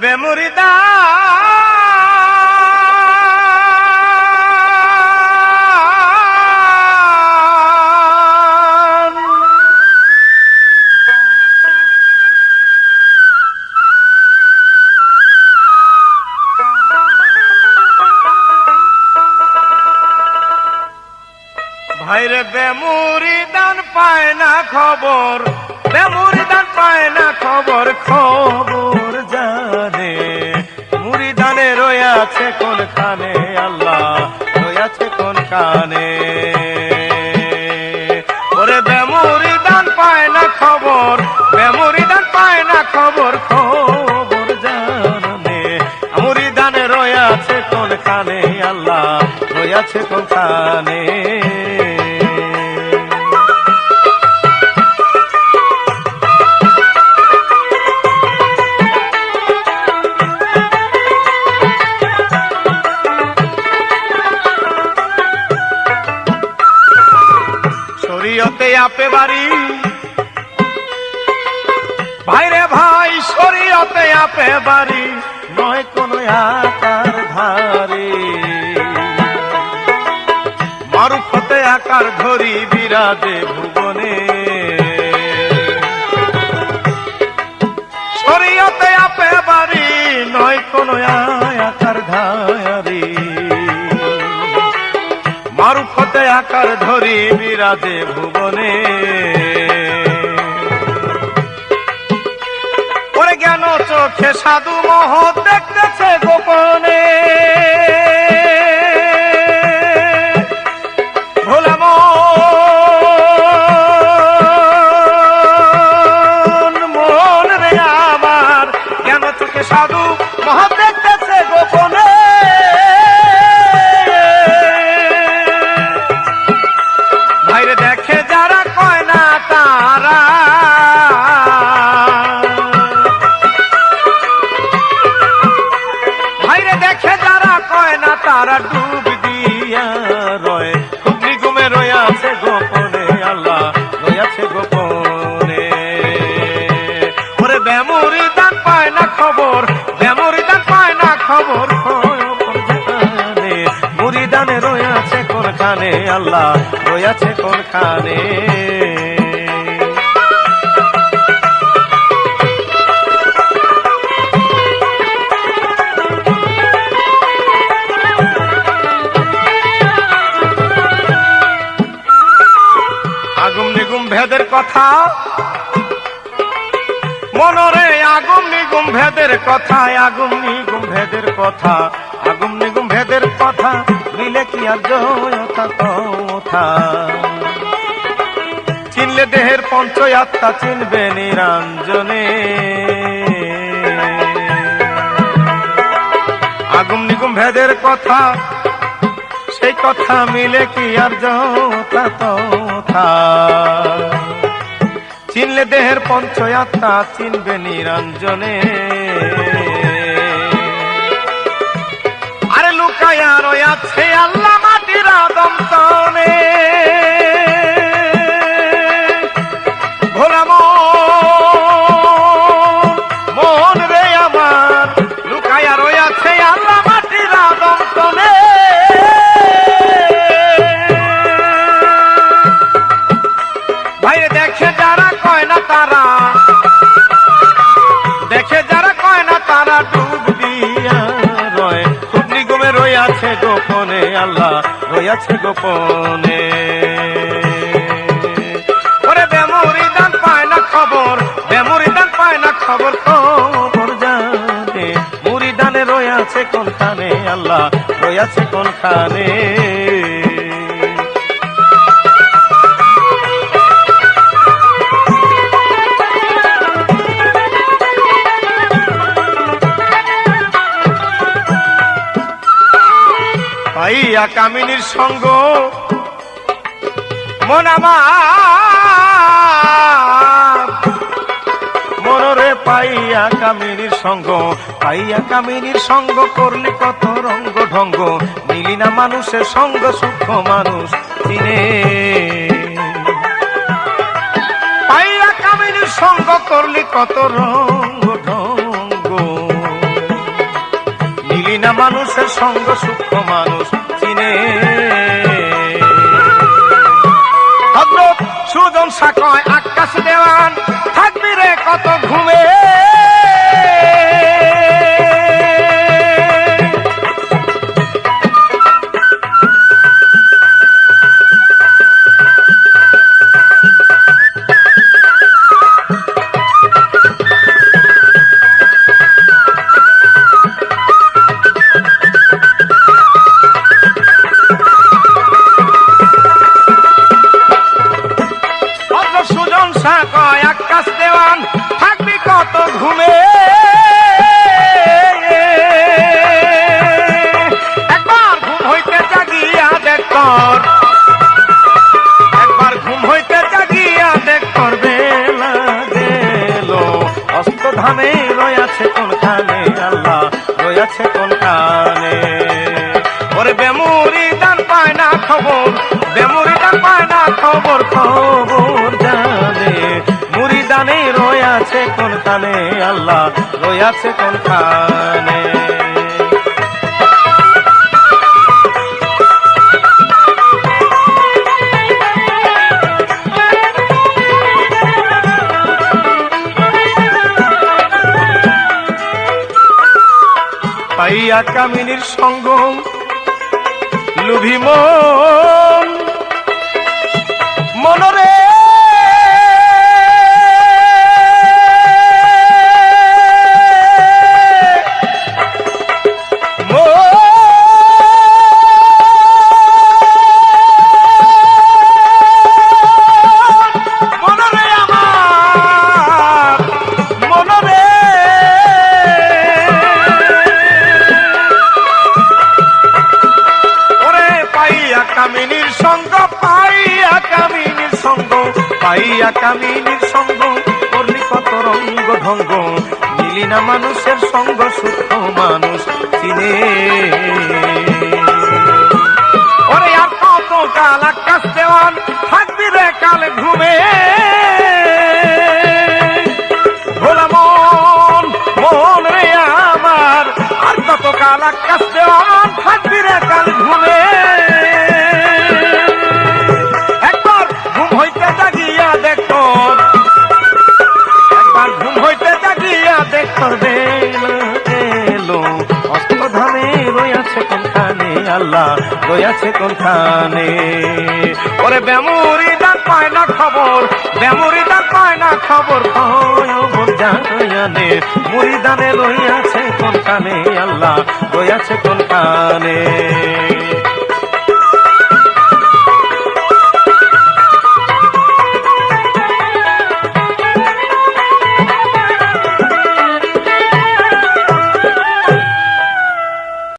বেমুরিদা ভাইরে বেমুরিদান পায় না খবর, বেমুরিদান পায় না খবর, খবর জানে মুরিদানে রয়াছে কোনখানে, আল্লাহ রয়াছে কোনখানে। ওরে বেমুরিদান পায় না খবর, বেমুরিদান পায় না খবর, খবর জানে মুরিদানে রয়াছে কোনখানে, আল্লাহ রয়াছে কোনখানে। শরীয়তে আপে বাড়ি ভাইরে ভাই, শরীয়তে আপে বাড়ি নয় কোন আকার ধারে, মারুফতে আকার ধরি বিরাজে ভুবনে। শরীয়তে আপে বাড়ি নয় কোন আকার ধারে, মারুফতে আকার ধরি বিরাজে ভুবনে। ওরে জ্ঞান চোখে সাধু মোহ দেখতেছে গোপনে, ভোলা মন রে আমার, জ্ঞান চোখে সাধু মোহ দেখতেছে গোপনে। দেখে যারা কয় না তারা, ভাইরে দেখে যারা কয় না তারা ডুব দিয়া রয়, খুব নিগুমে রয়াছে গোপনে, আল্লাহ রয়াছে গোপনে। ওরে বেমুরিদান পায় না খবর, বেমুরিদান পায় না খবর, খবর জানে মুরিদানে রয়াছে কোনখানে, আল্লাহ রয়াছে কোনখানে। আগুম নিগুম ভেদের কথা মনরে, আগুম নিগুম ভেদের কথা, আগুম নিগুম ভেদের কথা, আগুম নিগুম ভেদের কথা মিলে কি আর জয়তা কথা। চিনলে দেহের পঞ্চ আত্মা চিনবে নিরঞ্জনে, আগুম নিগুম ভেদের কথা সেই কথা মিলে কি আর জয়তা কথা। চিনলে দেহের পঞ্চ আত্মা চিনবে নিরঞ্জনে। আরে লুকায়া রয়াছে আল্লাহ মাটির আদম তনে, ভোলা মন রে আমার, লুকায়া রয়াছে আল্লাহ মাটির আদম তনে। ভাইরে দেখে যারা কয় না তারা, দেখে যারা কয় না তারা ডুব দিয়া রয়, খুব নিগমে রয়াছে গোপনে, আল্লাহ রয়াছে গোপনে। ওরে বেমুরিদান পায় না খবর, বেমুরিদান পায় না খবর, খবর জানে মুরিদানে রয়াছে কোনখানে, আল্লাহ রয়াছে কোনখানে। পাইয়া কামিনীর সঙ্গ মন আমার, মনরে পাইয়া কামিনীর সঙ্গ, পাইয়া কামিনীর সঙ্গ করলি কত রঙ্গ ঢঙ্গ, মিলি না মানুষের সঙ্গ সূক্ষ্ম মানুষ চিনে। পাইয়া কামিনীর সঙ্গ করলি কত রঙ্গ ঢঙ্গ, মানুষের সঙ্গ সূক্ষ্ম মানুষ চিনে। হযরত সুজন শাহ কয় আকাশ দেওয়ান থাকবি রে কত ঘুমে। আকাশ দেওয়ান থাকবি কত ঘুমে। একবার ঘুম হইতে জাগিয়া দেখ তোর, একবার ঘুম হইতে জাগিয়া দেখ তোর বেলা গেল। অস্তধামে রয়াছে কোনখানে আল্লাহ রয়াছে কোনখানে। ওরে বেমুরি দান পায় না খবর, বেমুরি দান পায় না খবর, খবর জানে মুরিদানে রয়াছে কোনখানে আল্লাহ রয়াছে কোনখানে। পাইয়া কামিনীর সঙ্গ লুভি মন মনরে কামিনীর সঙ্গ পাইয়া কামিনীর সঙ্গ পাইয়া কামিনীর সঙ্গ করলি কত রঙ্গ ঢঙ্গ। মিলি না মানুষের সঙ্গ সূক্ষ্ম মানুষ চিনে। ওরে আর কত কাল আকাশ দেওয়ান থাকবি রে কাল ঘুমে। ভোলা মন মন রে আমার আর কত কাল আকাশ দেওয়ান থাকবি রে কাল ঘুমে। আল্লাহ রয়াছে কোনখানে। ওরে বেমুরি দান পায় না খবর, বেমুরি দান পায় না খবর, খবর জানে মুরিদানে রয়াছে কোনখানে আল্লাহ রয়াছে কোনখানে।